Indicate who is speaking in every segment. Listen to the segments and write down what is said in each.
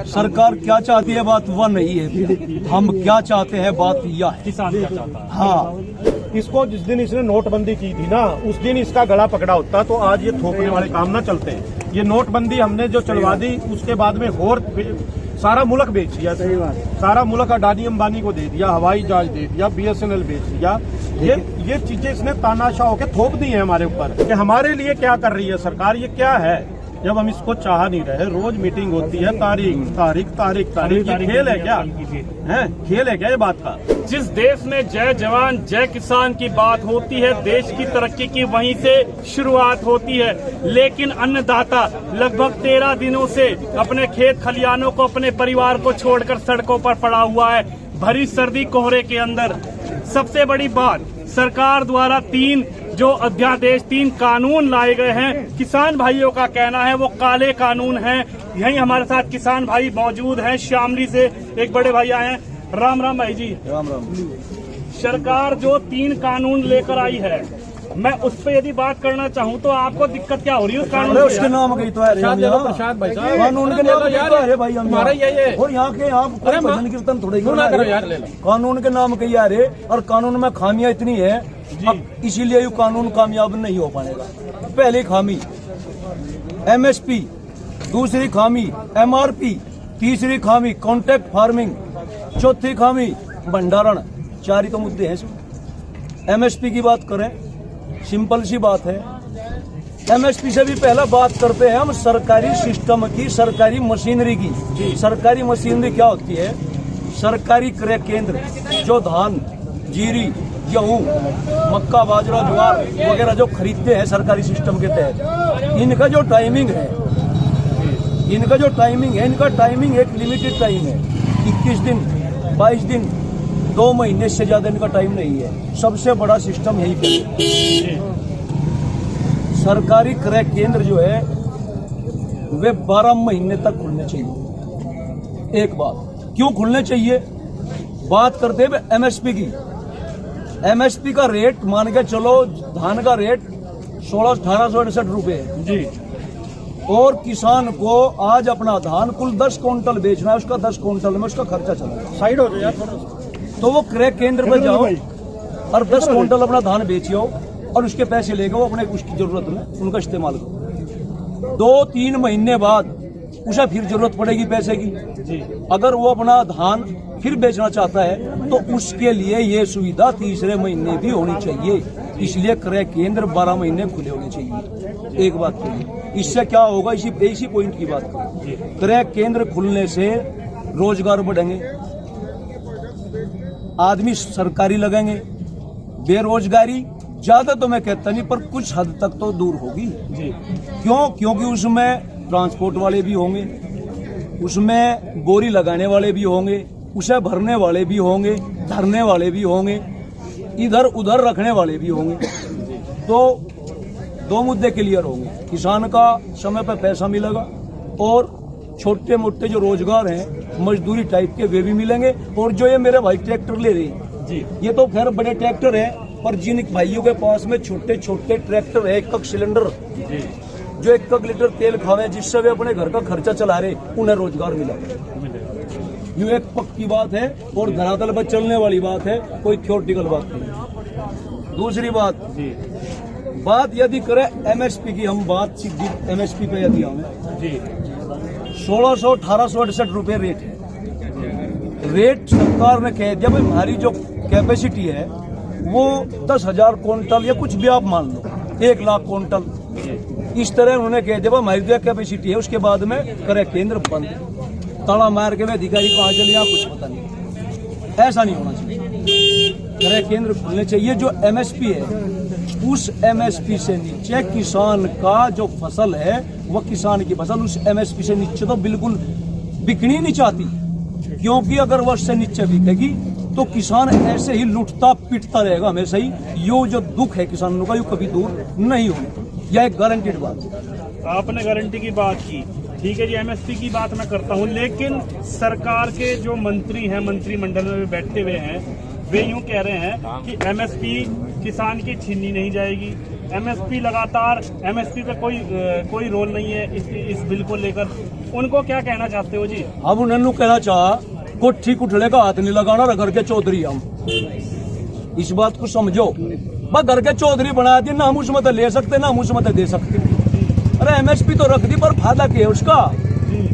Speaker 1: सरकार क्या चाहती है बात वह नहीं है, हम क्या चाहते हैं बात यह है।
Speaker 2: किसान क्या चाहता है?
Speaker 1: हाँ,
Speaker 3: इसको जिस दिन इसने नोटबंदी की थी ना, उस दिन इसका गला पकड़ा होता तो आज ये थोपने वाले काम ना चलते। ये नोटबंदी हमने जो चलवा दी उसके बाद में और सारा मुल्क बेच दिया। सही बात, सारा मुल्क अडानी अंबानी को दे दिया, हवाई जहाज दे दिया, BSNL बेच दिया। ये चीजें इसने तानाशाह होकर थोप दी है हमारे ऊपर कि हमारे लिए क्या कर रही है सरकार, ये क्या है, जब हम इसको चाह नहीं रहे। रोज मीटिंग होती है, तारीख तारीख तारीख तारीख। ये खेल है क्या है? खेल है क्या ये बात का?
Speaker 2: जिस देश में जय जवान जय किसान की बात होती है, देश की तरक्की की वहीं से शुरुआत होती है। लेकिन अन्नदाता लगभग 13 दिनों से अपने खेत खलियानों को, अपने परिवार को छोड़कर सड़कों पर पड़ा हुआ है, भरी सर्दी कोहरे के अंदर। सबसे बड़ी बात, सरकार द्वारा 3 जो अध्यादेश, 3 कानून लाए गए हैं, किसान भाइयों का कहना है वो काले कानून हैं। यहीं हमारे साथ किसान भाई मौजूद हैं, शामली से एक बड़े भाई आए हैं। राम राम भाई जी।
Speaker 1: राम राम।
Speaker 2: सरकार जो 3 कानून लेकर आई है, मैं उस पर यदि बात करना चाहूँ तो आपको दिक्कत क्या हो रही है उस कानून?
Speaker 1: उसके नाम की तो है
Speaker 3: प्रसाद भाई साहब,
Speaker 1: कानून के नाम की तो है भाई हम
Speaker 3: हमारा ये
Speaker 1: और यहाँ के आप भजन कीर्तन थोड़े कानून के नाम के यार है। और कानून में खामियां इतनी है, अब इसीलिए ये कानून कामयाब नहीं हो पाएगा। पहली खामी MSP, दूसरी खामी MRP, तीसरी खामी कॉन्ट्रैक्ट फार्मिंग, चौथी खामी भंडारण। 4 ही तो मुद्दे हैं इसमें। MSP की बात करें, सिंपल सी बात है। MSP से भी पहला बात करते हैं हम सरकारी सिस्टम की, सरकारी मशीनरी की। सरकारी मशीनरी क्या होती है? सरकारी क्रय केंद्र जो धान, जीरी, गेहूं, मक्का, बाजरा, ज्वार वगैरह जो खरीदते हैं सरकारी सिस्टम के तहत, इनका जो टाइमिंग है, इनका टाइमिंग एक लिमिटेड टाइम है। 21 दिन, 22 दिन, 2 महीने से ज्यादा इनका टाइम नहीं है। सबसे बड़ा सिस्टम यही पे सरकारी क्रय केंद्र जो है वे 12 महीने तक खुलने चाहिए। एक बात, क्यों खुलने चाहिए? बात करते हैं MSP की। MSP का रेट मान के चलो, धान का रेट 1600-1868 रुपए है
Speaker 2: जी।
Speaker 1: और किसान को आज अपना धान कुल 10 क्विंटल बेचना है, उसका 10 क्विंटल में उसका खर्चा चला।
Speaker 3: साइड हो जाए यार थोड़ा।
Speaker 1: तो वो क्रय केंद्र पे जाओ और 10 क्विंटल अपना धान बेचियो और उसके पैसे लेके वो अपने उसकी जरूरत में उनका इस्तेमाल करो। 2-3 महीने बाद उसे फिर जरूरत पड़ेगी पैसे की जी। अगर वो अपना धान फिर बेचना चाहता है तो उसके लिए ये सुविधा तीसरे महीने भी होनी चाहिए। इसलिए क्रय केंद्र 12 महीने खुले होने चाहिए। एक बात करिए, इससे क्या होगा? इसी पॉइंट की बात करें। क्रय केंद्र खुलने से रोजगार बढ़ेंगे, आदमी सरकारी लगेंगे, बेरोजगारी ज्यादा तो मैं कहता नहीं पर कुछ हद तक तो दूर होगी जी। क्यों? क्योंकि उसमें ट्रांसपोर्ट वाले भी होंगे, उसमें बोरी लगाने वाले भी होंगे, उसे भरने वाले भी होंगे, धरने वाले भी होंगे, इधर उधर रखने वाले भी होंगे। तो 2 मुद्दे क्लियर होंगे, किसान का समय पर पैसा मिलेगा और छोटे मोटे जो रोजगार हैं मजदूरी टाइप के वे भी मिलेंगे। और जो ये मेरे भाई ट्रैक्टर ले रहे हैं जी, ये तो खैर बड़े ट्रैक्टर है, पर जिन भाइयों के पास में छोटे छोटे ट्रैक्टर है, 1 सिलेंडर जी, जो 1 लीटर तेल खावे, जिससे वे अपने घर का खर्चा चला रहे, उन्हें रोजगार मिला। ये एक पक्की बात है और धरातल पर चलने वाली बात है, कोई थ्योरेटिकल बात नहीं। दूसरी बात यदि करें MSP की, हम बात सीधी MSP पे यदि हमें जी 1600-1868 रुपए रेट है। रेट सरकार ने कह दिया भाई हमारी जो कैपेसिटी है वो 10,000 क्विंटल या कुछ भी आप मान लो 1 लाख क्विंटल, इस तरह उन्होंने कह दिया हमारी जो कैपेसिटी है। उसके बाद में क्रय केंद्र बंद, ताला मार के अधिकारी कहाँ चले जाए कुछ पता नहीं। ऐसा नहीं होना चाहिए, क्रय केंद्र खुलने चाहिए। जो MSP है उस MSP से नीचे किसान का जो फसल है, वह किसान की फसल उस MSP से नीचे तो बिल्कुल बिकनी नहीं चाहती, क्योंकि अगर वह उससे नीचे बिकेगी तो किसान ऐसे ही लुटता पिटता रहेगा हमेशा ही। यो जो दुख है किसानों का, यो कभी दूर नहीं होगा, यह एक गारंटीड बात है।
Speaker 2: आपने गारंटी की बात की, ठीक है जी। MSP की बात मैं करता हूँ, लेकिन सरकार के जो मंत्री हैं, मंत्रिमंडल में बैठे हुए हैं, वे यूं कह रहे हैं कि MSP किसान की छीनी नहीं जाएगी, एमएसपी लगातार एमएसपी पे कोई रोल नहीं है इस बिल को लेकर, उनको क्या कहना चाहते हो जी?
Speaker 1: अब उन्हें कहना चाह कोठी कुठले का हाथ नहीं लगाना, घर के चौधरी हम इस बात को समझो। बस घर के चौधरी बना दिए ना, हम उसमें तो ले सकते ना हम उसमें तो दे सकते। अरे एमएसपी तो रख दी पर फायदा क्या है उसका?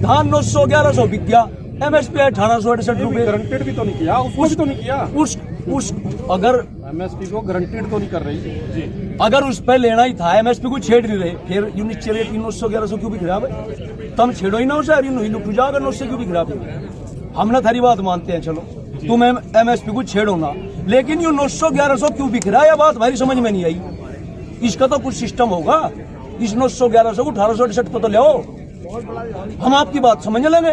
Speaker 1: धान 900-1100 बिक गया, एमएसपी है 1868 रुपए।
Speaker 3: गारंटेड भी तो नहीं किया, उसको भी तो नहीं किया।
Speaker 1: उस अगर
Speaker 3: एमएसपी को गारंटेड तो नहीं कर रही जी।
Speaker 1: अगर उस पर लेना ही था, एमएसपी को छेड़ नहीं रहे, फिर यूनिट चले 900-1100 क्यों बिक रहा है? तुम छेड़ो ही ना उसे, लुट जाएगा 900 क्यों बिक रहा? हमने थारी बात मानते हैं, चलो तुम एमएसपी को छेड़ो ना, लेकिन ये 900-1100 क्यों बिक रहा है? यह बात हमारी समझ में नहीं आई। इसका तो कुछ सिस्टम होगा। इस 900-1100 को 1868 पे तो ले आओ, हम आपकी बात समझ लेंगे।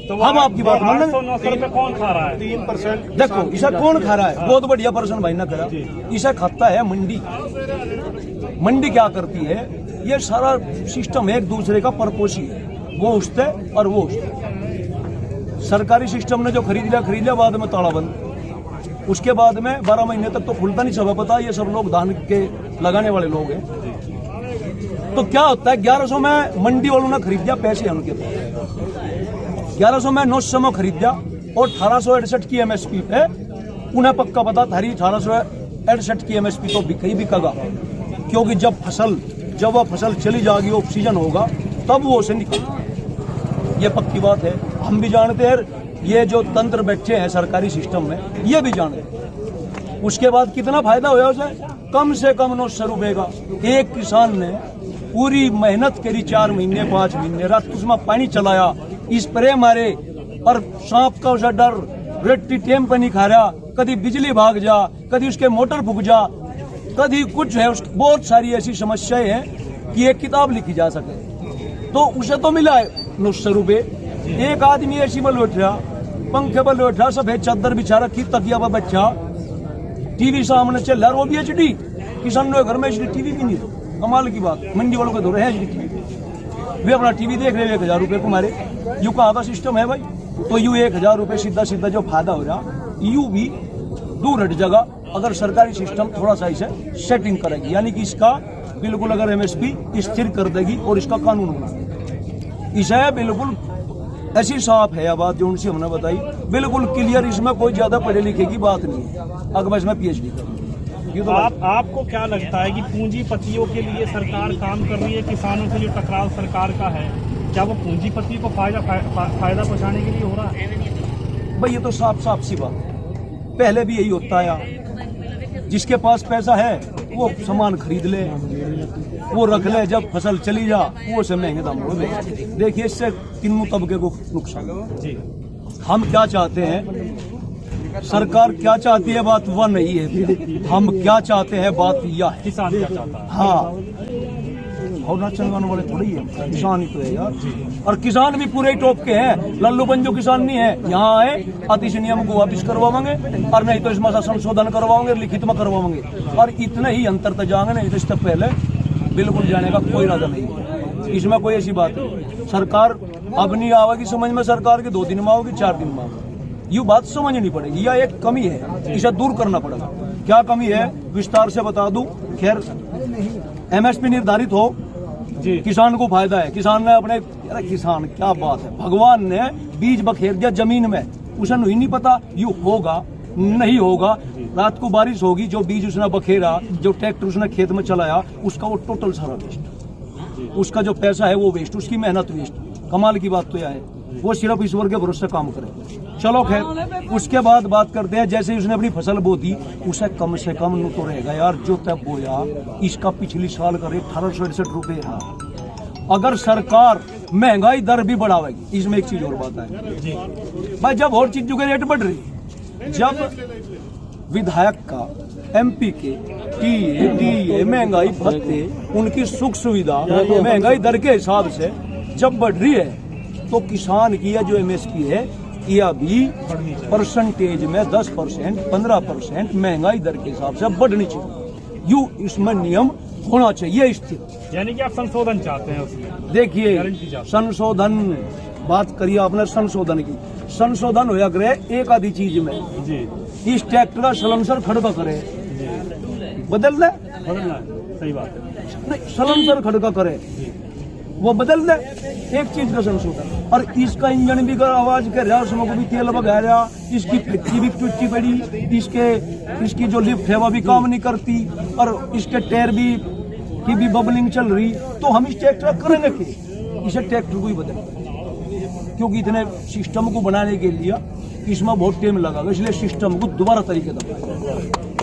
Speaker 2: तो
Speaker 1: हम आपकी बात मान लेंगे।
Speaker 2: 800-900 रुपए कौन खा रहा है?
Speaker 3: 3%।
Speaker 1: देखो इसे कौन खा रहा है? बहुत बढ़िया पर्सन भाई ना करा। इसे खाता है मंडी। मंडी क्या करती है? ये सारा सिस्टम एक दूसरे का परपोषी है, वो उठते और वो उठते। सरकारी सिस्टम ने जो खरीद लिया बाद में ताला बंद। उसके बाद में 12 महीने तक तो खुलता नहीं। सब पता, ये सब लोग धान के लगाने वाले लोग हैं। तो क्या होता है, 1100 में मंडी वालों ने खरीद लिया, पैसे हैं उनके पास। 1100 में 900 में खरीद लिया और 1868 की एमएसपी पे उन्हें पक्का पता था 1868 की एमएसपी तो बिकेगा, क्योंकि जब वह फसल चली जाएगी, ऑफ सीजन होगा, तब वो उसे निकलेगा। ये पक्की बात है, हम भी जानते हैं। ये जो तंत्र बैठे हैं सरकारी सिस्टम में, ये भी जानते हैं। उसके बाद कितना फायदा हुआ उसे? कम से कम 900 रुपए का। एक किसान ने पूरी मेहनत करी, 4 महीने 5 महीने रात उसमें पानी चलाया, स्प्रे मारे, और सांप का उसे डर, रेटी टेम पे नहीं खा रहा, कभी बिजली भाग जा, कभी उसके मोटर फूक जा, कभी कुछ है। बहुत सारी ऐसी समस्याएं हैं कि एक किताब लिखी जा सके। तो उसे तो मिला है 900 रुपए। एक आदमी ऐसी बल बैठ रहा, पंखे पर बैठ रहा, सफेद चादर बिछा रखी, तकिया पर बच्चा, टीवी सामने चल रहा, वो भी एचडी। किसानों के घर में एचडी टीवी भी नहीं है। कमाल की बात, मंडी वालों के दौरे हैं एचडी टीवी, वे अपना टीवी देख रहे हैं 1000 रुपए को मारे। यू कहाँ का सिस्टम है भाई? तो यू 1000 रुपए सीधा जो फायदा हो रहा, यू भी दूर हट जगह अगर सरकारी सिस्टम थोड़ा सा इसे सेटिंग करेगी, यानी कि इसका बिल्कुल अगर एमएसपी स्थिर कर देगी और इसका कानून बना देगी। इसे बिल्कुल ऐसी साफ है बात जो उनसे हमने बताई, बिल्कुल क्लियर। इसमें कोई ज्यादा पढ़े लिखे की बात नहीं है। अगर इसमें पीएचडी करें।
Speaker 2: तो आपको क्या लगता है कि पूंजीपतियों के लिए सरकार काम कर रही है, किसानों के लिए टकराव सरकार का है? क्या वो पूंजीपति को फायदा पहुंचाने के लिए हो रहा है?
Speaker 1: भाई ये तो साफ सी बात है। पहले भी यही होता है, जिसके पास पैसा है वो सामान खरीद ले, वो रख ले, जब फसल चली जा वो से महंगे दाम में बेच। देखिए इससे तीनों तबके को नुकसान। हम क्या चाहते हैं, सरकार क्या चाहती है बात वह नहीं है, हम क्या चाहते हैं बात यह है।
Speaker 2: किसान क्या चाहता है?
Speaker 1: हाँ, और ना चलवाने वाले थोड़ी है, किसान ही तो है यार। और किसान भी पूरे टॉप के हैं, लल्लू पंजो किसान नहीं है। यहाँ आए, अतिश नियम को वापिस करवाएंगे, और नहीं तो इसमें संशोधन करवाओगे, लिखित में करवाएंगे, और इतने ही अंतर तक जाएंगे। नहीं इससे पहले बिल्कुल जाने का कोई इरादा नहीं है। इसमें कोई ऐसी बात नहीं। सरकार अब नहीं आवेगी समझ में, सरकार के 2 दिन में आओगी, 4 दिन में आओगी। ये बात समझनी पड़ेगी, यह एक कमी है, इसे दूर करना पड़ेगा। क्या कमी है विस्तार से बता दूं। खैर, एमएसपी निर्धारित हो जी, किसान को फायदा है। किसान ने अपने, अरे किसान क्या बात है, भगवान ने बीज बखेर दिया जमीन में, उसे नहीं पता यू होगा नहीं होगा। रात को बारिश होगी, जो बीज उसने बखेरा, जो ट्रैक्टर उसने खेत में चलाया, उसका वो टोटल सारा वेस्ट, उसका जो पैसा है वो वेस्ट, उसकी मेहनत वेस्ट। कमाल की बात तो यह है, वो सिर्फ ईश्वर के भरोसे काम करे। चलो खैर, उसके बाद बात करते हैं। जैसे उसने अपनी फसल बो दी, उसे कम से कम न तो रहेगा यार जो तब बोया, इसका पिछली साल का रेट 1868 रुपए है। अगर सरकार महंगाई दर भी बढ़ावेगी, इसमें एक चीज और बात है भाई, जब और चीजों के रेट बढ़ रही, जब विधायक का, एमपी के टीए महंगाई भत्ते, उनकी सुख सुविधा महंगाई दर के हिसाब से जब बढ़ रही है, तो किसान की जो एमएसपी है यह भी परसेंटेज में 10%, 15% महंगाई दर के हिसाब से बढ़नी चाहिए। यू इसमें नियम होना चाहिए स्थिर।
Speaker 2: यानी कि आप संशोधन चाहते हैं उसमें?
Speaker 1: देखिए, संशोधन बात करिए आपने संशोधन की, संशोधन होया करे एक आधी चीज में जी। इस ट्रैक्टर का सलंसर खड़ा करे, बदलना
Speaker 2: सही बात है।
Speaker 1: नहीं, सलंसर खड़का करे वो बदल दे, एक चीज का संशोधन। और इसका इंजन भी कर आवाज कर रहा, उसमें को भी तेल बगा रहा, इसकी फ्लिक्की भी टूटी पड़ी, इसकी जो लिफ्ट है वो भी काम नहीं करती, और इसके टायर भी की भी बबलिंग चल रही। तो हम इस ट्रैक्टर करेंगे क्या? इसे ट्रैक्टर को ही बदल, क्योंकि इतने सिस्टम को बनाने के लिए इसमें बहुत टाइम लगा, इसलिए सिस्टम को दोबारा तरीके से।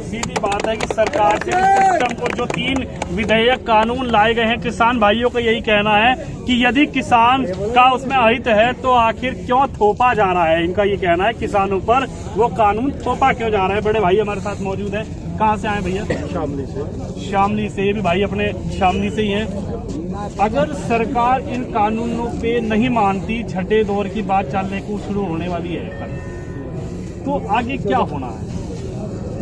Speaker 2: सीधी बात है कि सरकार से सिस्टम को जो 3 विधेयक कानून लाए गए हैं, किसान भाइयों का यही कहना है कि यदि किसान का उसमें अहित है तो आखिर क्यों थोपा जा रहा है। इनका ये कहना है किसानों पर वो कानून थोपा क्यों जा रहा है। बड़े भाई हमारे साथ मौजूद है, कहाँ से आए भैया?
Speaker 3: शामली से।
Speaker 2: शामली से, ये भी भाई अपने शामली से ही हैं। अगर सरकार इन कानूनों पे नहीं मानती, छठे दौर की बात चलने को शुरू होने वाली है, तो आगे क्या होना है?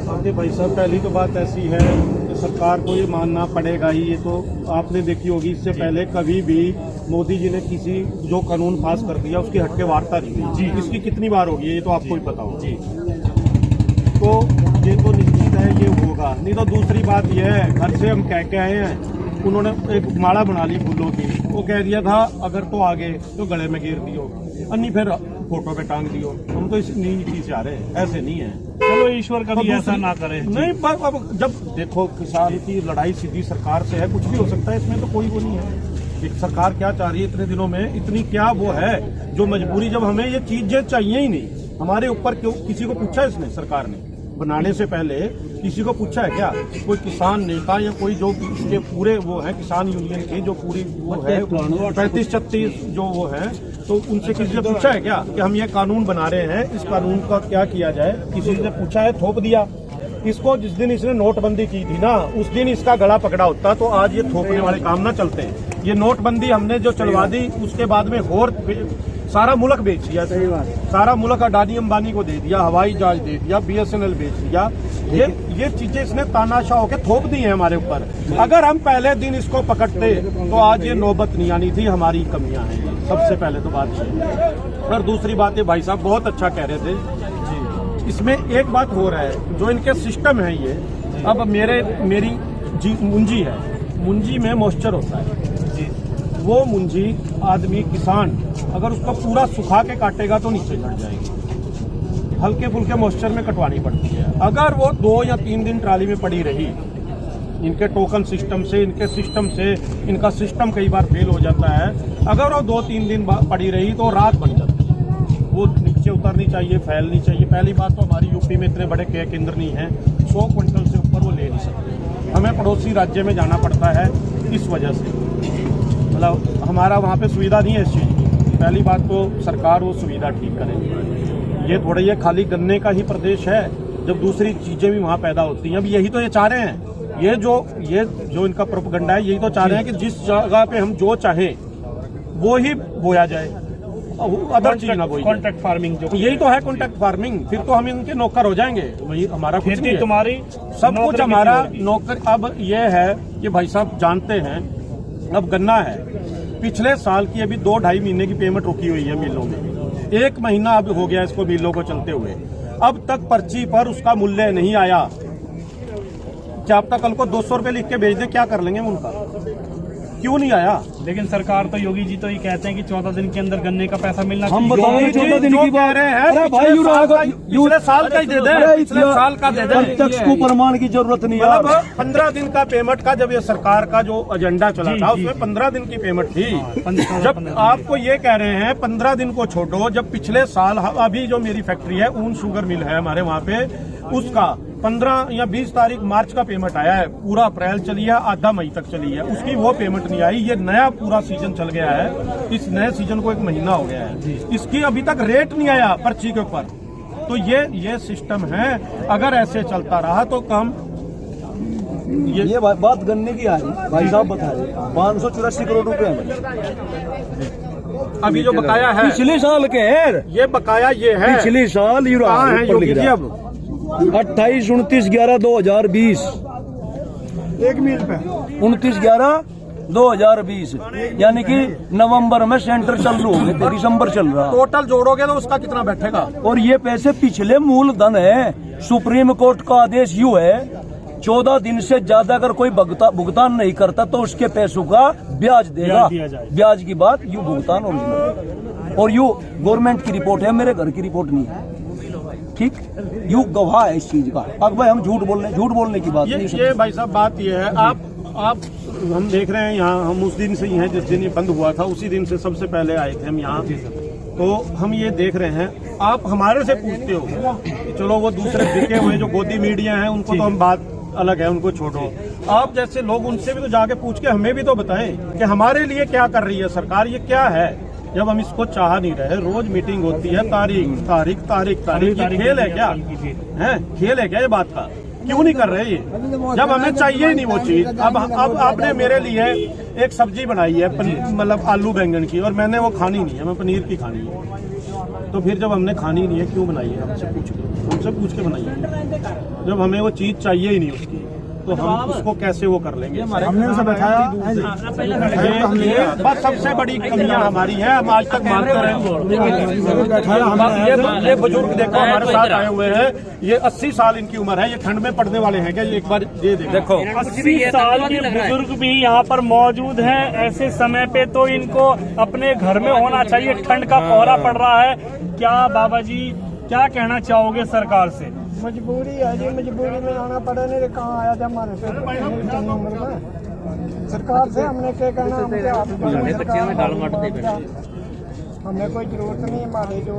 Speaker 3: आगे भाई साहब, पहली तो बात ऐसी है कि सरकार को ये मानना पड़ेगा ही। ये तो आपने देखी होगी, इससे पहले कभी भी मोदी जी ने किसी जो कानून पास कर दिया उसकी हटके वार्ता नहीं हुई जी। इसकी कितनी बार होगी ये तो आपको ही पता होगा जी। तो ये तो निश्चित है ये होगा। नहीं तो दूसरी बात यह है, घर से हम कह के आए हैं, उन्होंने एक माला बना ली फूलों की, वो कह दिया था अगर तो आगे तो गले में घेर दियो, अन्नी फिर फोटो पे टांग दियो। हम तो इस नीति से आ रहे हैं, ऐसे नहीं है।
Speaker 2: चलो ईश्वर कभी ऐसा ना करे।
Speaker 3: नहीं, अब जब देखो किसान की लड़ाई सीधी सरकार से है, कुछ भी हो सकता है इसमें, तो कोई वो नहीं है कि सरकार क्या चाह रही है इतने दिनों में, इतनी क्या वो है जो मजबूरी, जब हमें ये चीजें चाहिए ही नहीं। हमारे ऊपर क्यों किसी को पूछा इसने, सरकार ने बनाने से पहले किसी को पूछा है क्या? कोई किसान नेता या कोई जो इसके पूरे वो है किसान यूनियन के जो पूरी वो है 35-36 जो वो है, तो उनसे किसी ने पूछा है क्या कि हम ये कानून बना रहे हैं, इस कानून का क्या किया जाए? किसी ने पूछा है? थोप दिया इसको। जिस दिन इसने नोटबंदी की थी ना, उस दिन इसका गला पकड़ा होता तो आज ये थोपने वाले काम ना चलते। ये नोटबंदी हमने जो चलवा दी उसके बाद में और सारा मुल्क बेच दिया। सही बात, सारा मुल्क अडानी अंबानी को दे दिया, हवाई जहाज दे दिया, BSNL बेच दिया। ये चीजें इसने तानाशाह होकर थोप दी है हमारे ऊपर। अगर हम पहले दिन इसको पकड़ते तो आज ये नौबत नहीं आनी थी। हमारी कमियां हैं, सबसे पहले तो बात है। और दूसरी बात है, भाई साहब बहुत अच्छा कह रहे थे जी। इसमें एक बात हो रहा है, जो इनके सिस्टम है ये, अब मेरी मुंजी है, मुंजी में मॉइस्चर होता है, वो मुंजी आदमी किसान अगर उसको पूरा सुखा के काटेगा तो नीचे चढ़ जाएगी, हल्के फुल्के मॉइस्चर में कटवानी पड़ती है। अगर वो 2 या 3 दिन ट्राली में पड़ी रही, इनके टोकन सिस्टम से, इनके सिस्टम से, इनका सिस्टम कई बार फेल हो जाता है, अगर वो 2-3 दिन पड़ी रही तो रात बन जाती है। वो नीचे उतरनी चाहिए, फैलनी चाहिए। पहली बात तो हमारी यूपी में इतने बड़े क्रय केंद्र नहीं है, 100 क्विंटल से ऊपर वो ले नहीं सकते। हमें पड़ोसी राज्य में जाना पड़ता है इस वजह से, मतलब हमारा वहाँ पे सुविधा नहीं है इस चीज़ की। पहली बात तो सरकार वो सुविधा ठीक करे। ये थोड़ा ये खाली गन्ने का ही प्रदेश है, जब दूसरी चीजें भी वहाँ पैदा होती हैं। अब यही तो ये चाह रहे हैं, ये जो इनका प्रोपेगेंडा है, यही तो चाह रहे हैं कि जिस जगह पे हम जो चाहें वो ही बोया जाए, अदर चीज ना बोई।
Speaker 2: कॉन्ट्रैक्ट फार्मिंग जो
Speaker 3: यही तो है कॉन्ट्रैक्ट फार्मिंग। फिर तो हम इनके नौकर हो जाएंगे, वही हमारा कुछ नहीं है।
Speaker 2: तुम्हारी
Speaker 3: सब कुछ हमारा नौकर। अब ये है कि भाई साहब जानते हैं, अब गन्ना है, पिछले साल की अभी 2-2.5 महीने की पेमेंट रुकी हुई है मिलों में। 1 महीना अब हो गया इसको मिलों को चलते हुए, अब तक पर्ची पर उसका मूल्य नहीं आया। क्या अब तक कल को 200 रुपए लिख के भेज दे, क्या कर लेंगे उनका? क्यों नहीं आया?
Speaker 2: लेकिन सरकार तो, योगी जी तो ये कहते हैं कि 14 दिन के अंदर गन्ने का पैसा मिलना
Speaker 1: हम
Speaker 2: चाहिए।
Speaker 1: बताओ 14 दिन की बात
Speaker 3: रहे हैं,
Speaker 1: अरे भाई
Speaker 3: पिछले साल का ही दे दे, पिछले साल का दे दे।
Speaker 1: प्रत्यक्ष को प्रमाण की जरूरत नहीं है।
Speaker 3: मतलब 15 दिन का पेमेंट का, जब ये सरकार का जो एजेंडा चला था उसमें 15 दिन की पेमेंट थी। जब आपको ये कह रहे हैं 15 दिन को छोड़ो, जब पिछले साल अभी जो मेरी फैक्ट्री है, ऊन शुगर मिल है हमारे वहाँ पे, उसका 15 या 20 तारीख मार्च का पेमेंट आया है। पूरा अप्रैल चली है, आधा मई तक चली है, उसकी वो पेमेंट नहीं आई। ये नया पूरा सीजन चल गया है, इस नए सीजन को 1 महीना हो गया है, इसकी अभी तक रेट नहीं आया पर्ची के ऊपर। तो ये सिस्टम है। अगर ऐसे चलता रहा तो कम
Speaker 1: ये बात गन्ने की आ रही, भाई साहब बता रहे 584 करोड़ रुपए
Speaker 3: अभी जो बकाया है
Speaker 1: पिछले साल के है,
Speaker 3: ये बकाया ये है
Speaker 1: पिछले साल ही
Speaker 3: कहाँ है योगी जी? अब
Speaker 1: 28-29-11-2020
Speaker 3: एक मील पे
Speaker 1: 29-11-2020 यानी कि नवंबर में सेंटर चल रहा होगा, दिसंबर चल रहा।
Speaker 3: टोटल जोड़ोगे तो उसका कितना बैठेगा?
Speaker 1: और ये पैसे पिछले मूलधन है। सुप्रीम कोर्ट का आदेश यू है 14 दिन से ज्यादा अगर कोई भुगतान नहीं करता तो उसके पैसों का ब्याज देगा।
Speaker 2: ब्याज दिया जाए।
Speaker 1: ब्याज की बात यू भुगतान और यू गवर्नमेंट की रिपोर्ट है, मेरे घर की रिपोर्ट नहीं है। ठीक, यू गवाह है इस चीज का। अब भाई हम झूठ बोलने की बात नहीं।
Speaker 3: ये भाई साहब बात ये है, आप हम देख रहे हैं यहाँ, हम उस दिन से ही हैं जिस दिन ये बंद हुआ था, उसी दिन से सबसे पहले आए थे हम यहाँ। तो हम ये देख रहे हैं, आप हमारे से पूछते हो कि चलो वो दूसरे बिके हुए जो गोदी मीडिया हैं उनको तो हम बात अलग है, उनको छोड़ो। आप जैसे लोग उनसे भी तो जाके पूछ के हमें भी तो बताएं कि हमारे लिए क्या कर रही है सरकार, ये क्या है। जब हम इसको चाह नहीं रहे, रोज मीटिंग होती है, तारीख तारीख तारीख तारीख, ये खेल है क्या है? खेल है क्या ये बात का? क्यों नहीं कर रहे ये, जब हमें चाहिए ही नहीं वो चीज। अब आपने मेरे लिए एक सब्जी बनाई है, मतलब आलू बैंगन की, और मैंने वो खानी नहीं है, मैं पनीर की खानी है। तो फिर जब हमने खानी नहीं है क्यों बनाई है? हमसे पूछ के बनाई है। जब हमें वो चीज चाहिए ही नहीं उसकी, तो हम उसको कैसे वो कर लेंगे? हमने उसे बैठाया। बस सबसे बड़ी कमियां हमारी है, हम आज तक मानते रहे। ये बुजुर्ग देखो हमारे साथ आए हुए हैं, ये 80 साल इनकी उम्र है, ये ठंड में पड़ने वाले हैं क्या? ये एक बार ये देखो
Speaker 2: 80 साल के बुजुर्ग भी यहाँ पर मौजूद हैं। ऐसे समय पे तो इनको अपने घर में होना चाहिए, ठंड का कोहरा पड़ रहा है। क्या बाबा जी क्या कहना चाहोगे सरकार से?
Speaker 4: मजबूरी है जी, मजबूरी में आना पड़ा, नहीं तो कहाँ आया था हमारे पे उम्र में। सरकार से हमने क्या कहना, हम क्या हमें कोई जरूरत नहीं, हमारे जो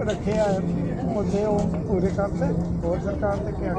Speaker 4: रखे हैं मुद्दे वो पूरे करते, और सरकार से क्या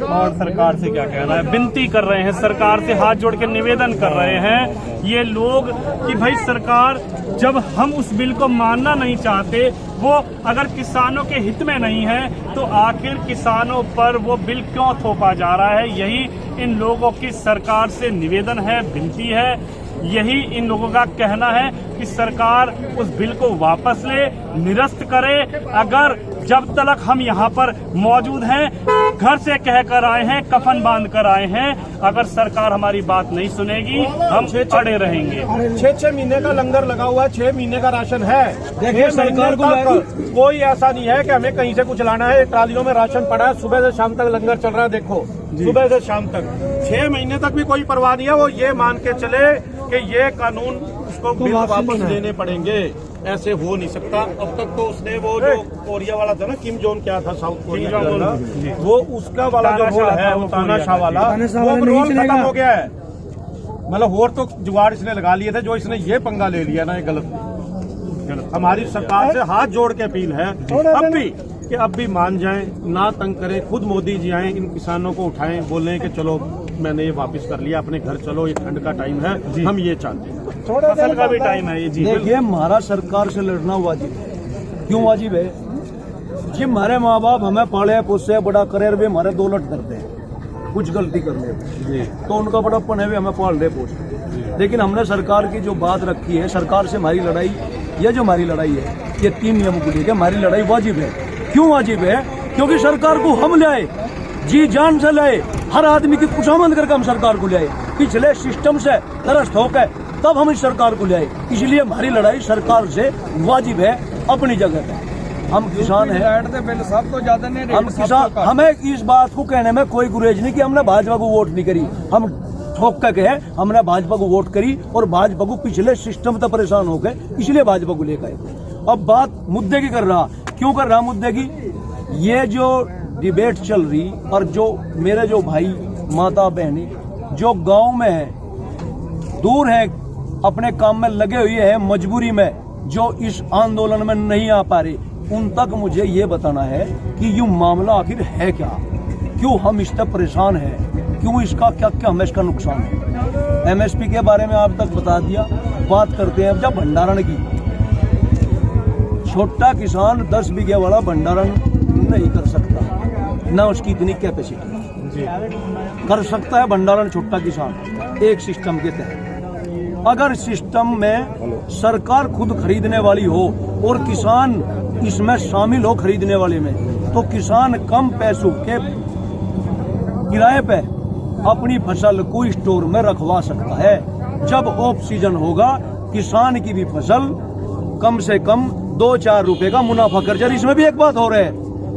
Speaker 2: और सरकार से क्या कहना है? विनती कर रहे हैं सरकार से, हाथ जोड़ के निवेदन कर रहे हैं ये लोग कि भाई सरकार, जब हम उस बिल को मानना नहीं चाहते, वो अगर किसानों के हित में नहीं है, तो आखिर किसानों पर वो बिल क्यों थोपा जा रहा है? यही इन लोगों की सरकार से निवेदन है, विनती है। यही इन लोगों का कहना है कि सरकार उस बिल को वापस ले, निरस्त करे। अगर जब तक हम यहाँ पर मौजूद हैं, घर से कहकर आए हैं, कफन बांध कर आए हैं, अगर सरकार हमारी बात नहीं सुनेगी, हम अड़े रहेंगे।
Speaker 3: 6 महीने का लंगर लगा हुआ है, 6 महीने का राशन है।
Speaker 1: देखिए सरकार को
Speaker 3: कोई ऐसा नहीं है कि हमें कहीं से कुछ लाना है। ट्रालियों में राशन पड़ा है, सुबह से शाम तक लंगर चल रहा है। देखो सुबह से शाम तक 6 महीने तक भी कोई परवाह नहीं है। वो ये मान के चले कि ये कानून उसको बिल वापस लेने पड़ेंगे, ऐसे हो नहीं सकता। अब तक तो उसने वो जो कोरिया वाला था ना, किम जोन क्या था, साउथ कोरिया वाला, वो उसका वाला जो रोल है, वो तानाशाह वाला, वो रोल खत्म हो गया है। मतलब और तो जुगाड़ इसने लगा लिए थे, जो इसने ये पंगा ले लिया ना, ये गलत। हमारी सरकार से हाथ जोड़ के अपील है अब भी मान जाएं, ना तंग करें। खुद मोदी जी आए, इन किसानों को उठाएं, बोलें कि चलो मैंने ये वापस कर लिया, अपने घर चलो, ये ठंड का टाइम है, हम ये चाहते हैं, फसल का भी टाइम है ये। जी
Speaker 1: देखिए, हमारा सरकार से लड़ना वाजिब है। क्यों वाजिब है? जी हमारे माँ बाप हमें पाले पोसे बड़ा करे, भी हमारे दौलत करते हैं, कुछ गलती करने तो उनका बड़प्पन है भी हमें पाल रहे पोसते। लेकिन हमने सरकार की जो बात रखी है, सरकार से हमारी लड़ाई, ये जो हमारी लड़ाई है, ये 3 नियमों को लेकर हमारी लड़ाई वाजिब है। क्यों वाजिब है? क्योंकि सरकार को हम लाए, जी जान से लाए, हर आदमी की खुशामद करके हम सरकार को लाए, पिछले सिस्टम से त्रस्त होकर तब हम इस सरकार को लाए। इसलिए हमारी लड़ाई सरकार से वाजिब है, अपनी जगह पे। हम किसान हैं, सब तो ज्यादा नहीं, हम किसान, हमें इस बात को कहने में कोई गुरेज नहीं कि हमने भाजपा को वोट नहीं करी। हम ठोक के कहे हमने भाजपा को वोट करी, और भाजपा को पिछले सिस्टम से परेशान हो गए, इसलिए भाजपा को लेकर आए। अब बात मुद्दे की कर रहा, क्यों कर रहा मुद्दे की? ये जो डिबेट चल रही, और जो मेरे जो भाई माता बहनें जो गांव में है, दूर है, अपने काम में लगे हुए हैं, मजबूरी में, जो इस आंदोलन में नहीं आ पा रहे, उन तक मुझे ये बताना है कि यूं मामला आखिर है क्या, क्यों हम इस तक परेशान हैं, क्यों इसका क्या क्या हमें इसका नुकसान है। MSP के बारे में आप तक बता दिया। बात करते हैं अब जब भंडारण की। छोटा किसान 10 बीघे वाला भंडारण नहीं कर सकता, ना उसकी इतनी कैपेसिटी। कर सकता है भंडारण छोटा किसान एक सिस्टम के तहत। अगर सिस्टम में सरकार खुद खरीदने वाली हो और किसान इसमें शामिल हो खरीदने वाले में, तो किसान कम पैसों के किराए पे अपनी फसल को स्टोर में रखवा सकता है। जब ऑफ सीजन होगा, किसान की भी फसल कम से कम 2-4 रुपए का मुनाफा कर जाए। इसमें भी एक बात हो रहा है,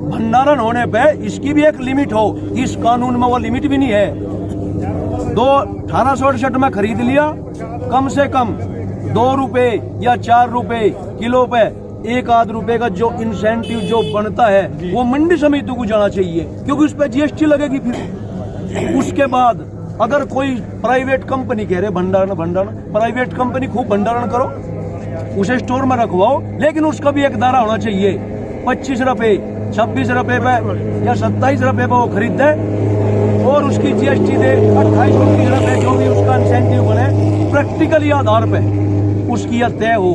Speaker 1: भंडारण होने पे इसकी भी एक लिमिट हो, इस कानून में वो लिमिट भी नहीं है। 1868 में खरीद लिया, कम से कम 2 रुपए या 4 रुपए किलो पे 1 रुपए का जो इंसेंटिव जो बनता है वो मंडी समिति को जाना चाहिए, क्योंकि उस पर जीएसटी लगेगी। फिर उसके बाद अगर कोई प्राइवेट कंपनी कह रहे भंडारण प्राइवेट कंपनी खूब भंडारण करो, उसे स्टोर में रखवाओ, लेकिन उसका भी एक दायरा होना चाहिए। 25 रुपए 26 रुपए पे या 27 रुपए पे वो खरीद दे और उसकी जीएसटी दे 28 रुपए जो भी उसका इंसेंटिव बने, प्रैक्टिकली आधार पे उसकी यह तय हो।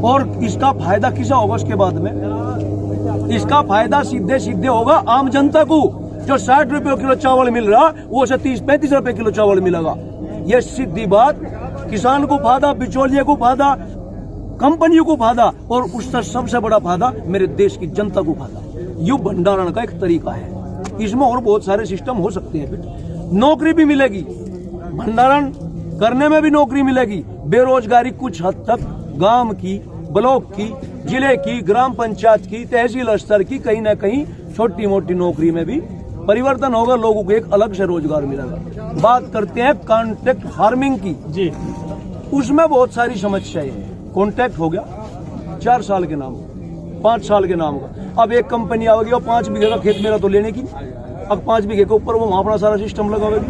Speaker 1: और इसका फायदा किसा होगा उसके बाद में? इसका फायदा सीधे सीधे होगा आम जनता को। जो 60 रुपए किलो चावल मिल रहा वो उसे 30-35 रुपए किलो चावल मिलेगा। ये सीधी बात, किसान को फायदा, बिचौलिए को फायदा, कंपनियों को फायदा, और उससे सबसे बड़ा फायदा मेरे देश की जनता को फायदा। यू भंडारण का एक तरीका है, इसमें और बहुत सारे सिस्टम हो सकते हैं। फिर नौकरी भी मिलेगी, भंडारण करने में भी नौकरी मिलेगी। बेरोजगारी कुछ हद तक गांव की, ब्लॉक की, जिले की, ग्राम पंचायत की, तहसील स्तर की कहीं ना कहीं छोटी मोटी नौकरी में भी परिवर्तन होगा, लोगों को एक अलग से रोजगार मिलेगा। बात करते हैं कॉन्ट्रैक्ट फार्मिंग की जी, उसमें बहुत सारी समस्याएं हैं। कॉन्ट्रैक्ट हो गया 4 साल के नाम, 5 साल के नाम का। अब एक कंपनी आएगी और 5 बीघे का खेत मेरा तो लेने की, अब 5 बीघे के ऊपर वो वहां अपना सारा सिस्टम लगावेगी।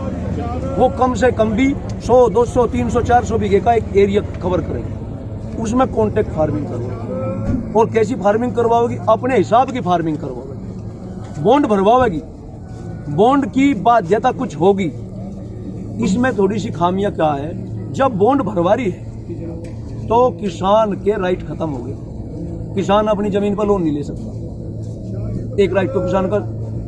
Speaker 1: वो कम से कम भी 100, 200, 300, 400 बीघे का एक एरिया कवर करेगी। उसमें कॉन्ट्रैक्ट फार्मिंग करवाएगी। और कैसी फार्मिंग करवाओगी? अपने हिसाब की फार्मिंग करवाओगी, बॉन्ड भरवाओगी, बॉन्ड की बाध्यता कुछ होगी। इसमें थोड़ी सी खामियां क्या है, जब बॉन्ड भरवा रही है तो किसान के राइट खत्म हो गए। किसान अपनी जमीन पर लोन नहीं ले सकता। एक राइट तो किसान का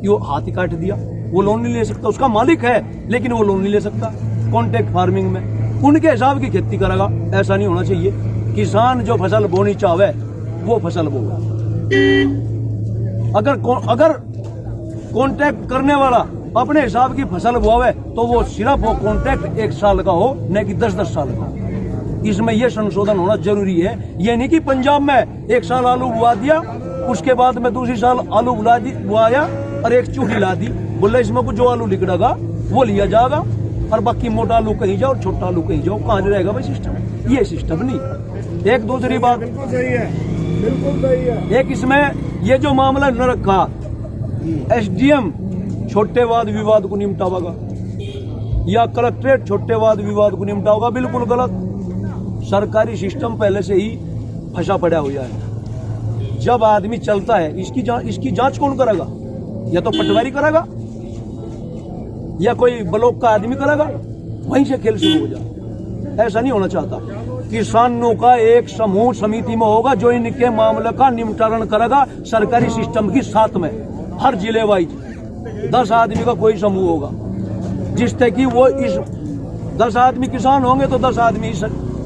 Speaker 1: यो हाथ ही काट दिया, वो लोन नहीं ले सकता। उसका मालिक है लेकिन वो लोन नहीं ले सकता। कॉन्ट्रैक्ट फार्मिंग में उनके हिसाब की खेती करेगा, ऐसा नहीं होना चाहिए। किसान जो फसल बोनी चाहे वो फसल बोगा। अगर कॉन्ट्रैक्ट करने वाला अपने हिसाब की फसल बोवे तो वो सिर्फ वो कॉन्ट्रैक्ट 1 साल का हो, न कि 10-10 साल का। इसमें यह संशोधन होना जरूरी है। ये नहीं कि पंजाब में 1 साल आलू बुआ दिया, उसके बाद में दूसरी साल आलू बुआया और एक चूड़ी ला दी, बोले इसमें कुछ जो आलू निकलेगा वो लिया जाएगा और बाकी मोटा आलू कहीं जाओ, छोटा आलू कहीं जाओ। कहाँ रहेगा भाई सिस्टम? ये सिस्टम नहीं। एक दूसरी बात,
Speaker 4: बिल्कुल सही है, बिल्कुल सही है।
Speaker 1: एक इसमें ये जो मामला न रखा, एसडीएम छोटे वाद विवाद को निपटावेगा या कलेक्ट्रेट छोटे वाद विवाद को निपटावेगा, बिल्कुल गलत। सरकारी सिस्टम पहले से ही फंसा पड़ा हुआ है। जब आदमी चलता है इसकी जांच कौन करेगा? या तो पटवारी करेगा या कोई ब्लॉक का आदमी करेगा, वहीं से खेल शुरू हो जाए। ऐसा नहीं होना चाहता। किसानों का एक समूह समिति में होगा जो इनके मामले का निपटारण करेगा सरकारी सिस्टम की साथ में। हर जिले वाइज 10 आदमी का कोई समूह होगा, जिससे कि वो इस 10 आदमी किसान होंगे तो 10 आदमी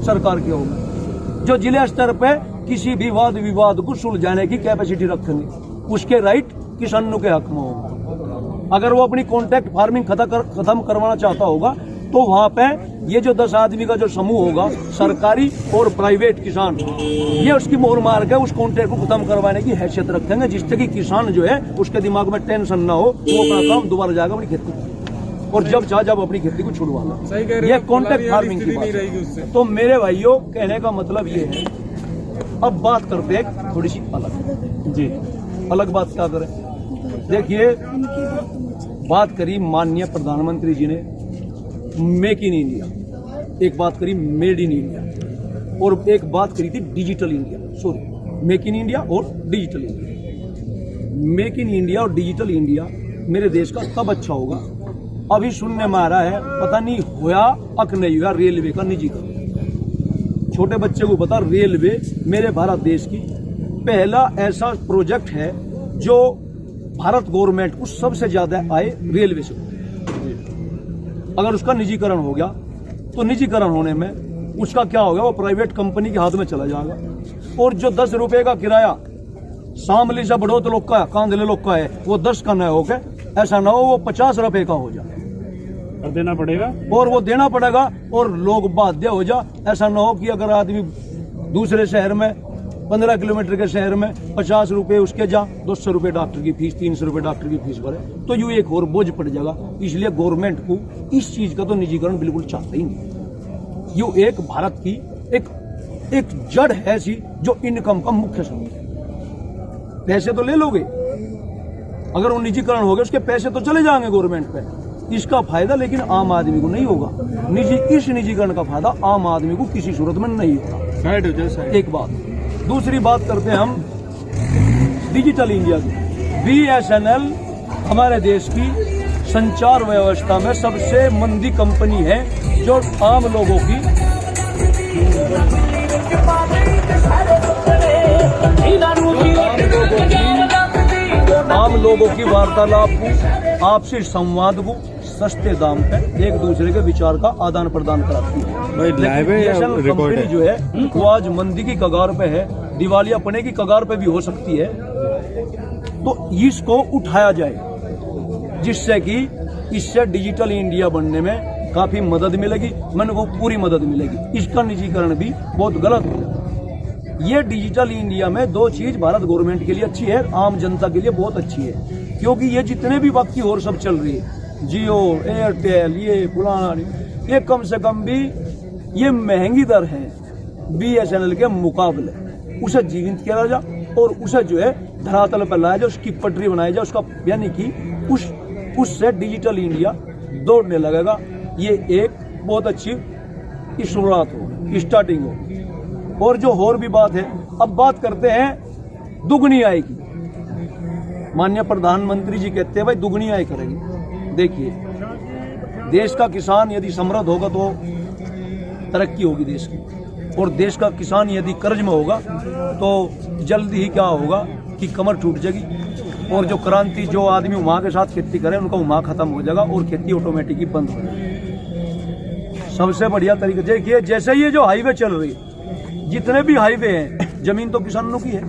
Speaker 1: सरकार के होंगे, जो जिले स्तर पे किसी भी वाद विवाद को सुलझाने की कैपेसिटी रखेंगे। उसके राइट किसानों के हक में होगा। अगर वो अपनी कॉन्ट्रैक्ट फार्मिंग खत्म करवाना चाहता होगा तो वहां पे ये जो 10 आदमी का जो समूह होगा, सरकारी और प्राइवेट किसान, ये उसकी मोहर मार के उस कॉन्ट्रैक्ट को खत्म करवाने की हैसियत रखेंगे, जिससे कि किसान जो है उसके दिमाग में टेंशन ना हो, वो अपना काम दोबारा जाएगा अपनी खेती और जब अपनी खेती को छुड़वाना। ये कॉन्ट्रैक्ट फार्मिंग की बात है। तो मेरे भाइयों, कहने का मतलब ये है। अब बात करते हैं थोड़ी सी अलग जी, अलग बात क्या करें? देखिए, बात करी माननीय प्रधानमंत्री जी ने मेक इन इंडिया, एक बात करी मेड इन इंडिया, और एक बात करी थी digital India. Sorry, make in India और digital India. Make in India और डिजिटल इंडिया मेरे देश का कब अच्छा होगा? अभी सुनने में आ रहा है, पता नहीं हुआ अक नहीं हुआ, रेलवे का निजीकरण। छोटे बच्चे को पता, रेलवे मेरे भारत देश की पहला ऐसा प्रोजेक्ट है जो भारत गवर्नमेंट को सबसे ज्यादा आय रेलवे से। अगर उसका निजीकरण हो गया तो निजीकरण होने में उसका क्या होगा? वो प्राइवेट कंपनी के हाथ में चला जाएगा। और जो 10 रुपए का किराया शामली से बढ़ोत लोग का, कांधले लोग का है, वो 10 का न हो के ऐसा ना हो वो 50 रुपए का हो जाए
Speaker 2: और देना पड़ेगा,
Speaker 1: और वो देना पड़ेगा और लोग बाध्य हो जा। ऐसा ना हो कि अगर आदमी दूसरे शहर में 15 किलोमीटर के शहर में 50 रुपए उसके जा, 200 रुपए डॉक्टर की फीस, 300 रुपए डॉक्टर की फीस भरे, तो यूं एक और बोझ पड़ जाएगा। इसलिए गवर्नमेंट को इस चीज का तो निजीकरण बिल्कुल चाहते ही नहीं। यूं एक भारत की एक जड़ है ऐसी जो इनकम का मुख्य स्रोत है। पैसे तो ले लोगे, अगर वो निजीकरण हो गया उसके पैसे तो चले जाएंगे गवर्नमेंट पे, इसका फायदा लेकिन आम आदमी को नहीं होगा। इस निजीकरण का फायदा आम आदमी को किसी सूरत में नहीं होगा। एक बात, दूसरी बात करते हैं हम डिजिटल इंडिया की। BSNL हमारे देश की संचार व्यवस्था में सबसे मंदी कंपनी है, जो आम लोगों की वार्तालाप को, आपसी संवाद को सस्ते दाम पे एक दूसरे के विचार का आदान प्रदान कराती है। BSNL कंपनी जो है वो आज मंदी की कगार पे है, दिवालियापने की कगार पे भी हो सकती है। तो इसको उठाया जाए जिससे कि इससे डिजिटल इंडिया बनने में काफी मदद मिलेगी, मन को पूरी मदद मिलेगी। इसका निजीकरण भी बहुत गलत है। ये डिजिटल इंडिया में दो चीज भारत गवर्नमेंट के लिए अच्छी है, आम जनता के लिए बहुत अच्छी है, क्योंकि ये जितने भी बाकी और सब चल रही है, जियो, एयरटेल, ये फलाना, ये कम से कम भी ये महंगी दर है BSNL के मुकाबले। उसे जीवित किया जाए और उसे जो है धरातल पर लाया जाए, उसकी पटरी बनाई जाए, उसका यानी कि उससे डिजिटल इंडिया दौड़ने लगेगा। ये एक बहुत अच्छी शुरुआत हो, स्टार्टिंग हो। और जो और भी बात है, अब बात करते हैं दुगनी आय की। माननीय प्रधानमंत्री जी कहते हैं भाई दुगनी आय करेंगे। देखिए, देश का किसान यदि समृद्ध होगा तो तरक्की होगी देश की, और देश का किसान यदि कर्ज में होगा तो जल्दी ही क्या होगा कि कमर टूट जाएगी, और जो क्रांति, जो आदमी वहां के साथ खेती करे उनका वहां खत्म हो जाएगा और खेती ऑटोमेटिक ही बंद हो जाएगी। सबसे बढ़िया तरीका देखिए, जैसे ये जो हाईवे चल रही है, जितने भी हाईवे हैं, जमीन तो किसानों की है।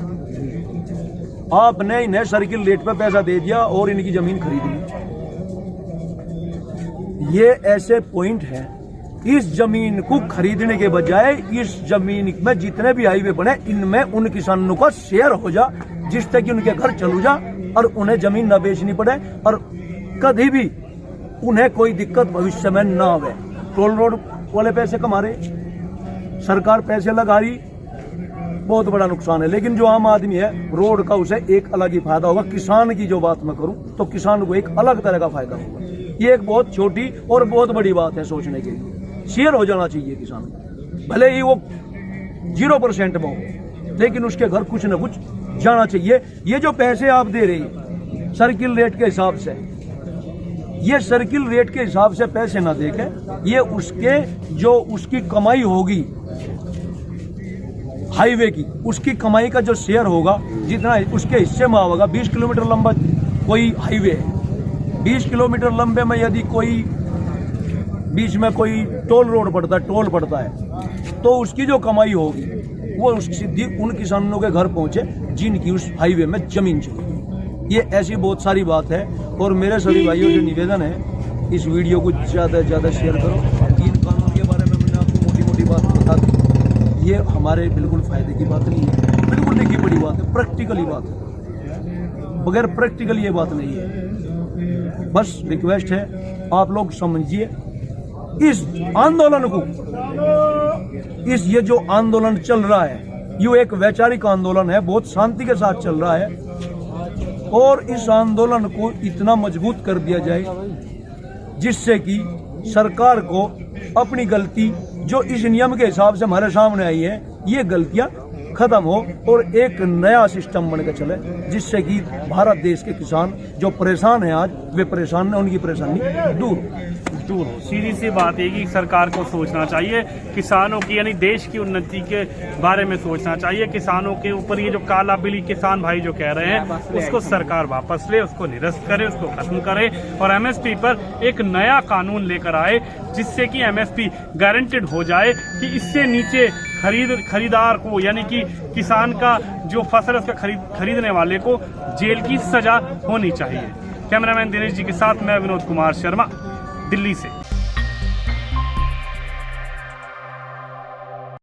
Speaker 1: आपने इन्हें सर्किल रेट पे पैसा दे दिया और इनकी जमीन खरीद ली। ये ऐसे पॉइंट है, इस जमीन को खरीदने के बजाय इस जमीन में जितने भी हाईवे बने, इनमें उन किसानों का शेयर हो जा, जिससे कि उनके घर चलू जा और उन्हें जमीन न बेचनी पड़े और कभी भी उन्हें कोई दिक्कत भविष्य में न आवे। टोल रोड वाले पैसे कमा रहे, सरकार पैसे लगा रही, बहुत बड़ा नुकसान है। लेकिन जो आम आदमी है, रोड का उसे एक अलग ही फायदा होगा। किसान की जो बात मैं करूं तो किसान को एक अलग तरह का फायदा होगा। ये एक बहुत छोटी और बहुत बड़ी बात है सोचने के लिए। शेयर हो जाना चाहिए किसान, भले ही वो 0% में हो, लेकिन उसके घर कुछ न कुछ जाना चाहिए। ये जो पैसे आप दे रही सर्किल रेट के हिसाब से, ये सर्किल रेट के हिसाब से पैसे ना देके, ये उसके जो उसकी कमाई होगी हाईवे की, उसकी कमाई का जो शेयर होगा, जितना उसके हिस्से में होगा। 20 किलोमीटर लंबा कोई हाईवे है, 20 किलोमीटर लंबे में यदि कोई बीच में कोई टोल रोड पड़ता है, टोल पड़ता है, तो उसकी जो कमाई होगी वो सीधी उन किसानों के घर पहुंचे जिनकी उस हाईवे में जमीन चली। ये ऐसी बहुत सारी बात है, और मेरे सभी भाइयों से निवेदन है, इस वीडियो को ज़्यादा से ज़्यादा शेयर करो। 3 कानून के बारे में मैंने आपको मोटी मोटी बात बता दी, ये हमारे बिल्कुल फायदे की बात नहीं है, बिल्कुल लिखी पड़ी बात है, प्रैक्टिकली बात है, बगैर प्रैक्टिकल ये बात नहीं है। बस रिक्वेस्ट है, आप लोग समझिए इस आंदोलन को, ये जो आंदोलन चल रहा है, ये एक वैचारिक आंदोलन है, बहुत शांति के साथ चल रहा है, और इस आंदोलन को इतना मजबूत कर दिया जाए जिससे कि सरकार को अपनी गलती जो इस नियम के हिसाब से हमारे सामने आई है, ये गलतियां खत्म हो और एक नया सिस्टम बनकर चले, जिससे कि भारत देश के किसान जो परेशान हैं आज, वे परेशान हैं, उनकी परेशानी दूर हो।
Speaker 2: सीधी सी बात है कि सरकार को सोचना चाहिए किसानों की, यानी देश की उन्नति के बारे में सोचना चाहिए। किसानों के ऊपर ये जो काला बिल्ली किसान भाई जो कह रहे हैं, उसको सरकार वापस ले, उसको निरस्त करे, उसको खत्म करे, और MSP पर एक नया कानून लेकर आए, जिससे कि MSP गारंटेड हो जाए कि इससे नीचे खरीदार को, यानी कि किसान का जो फसल है उसका खरीदने वाले को जेल की सजा होनी चाहिए। कैमरामैन दिनेश जी के साथ मैं विनोद कुमार शर्मा, दिल्ली से।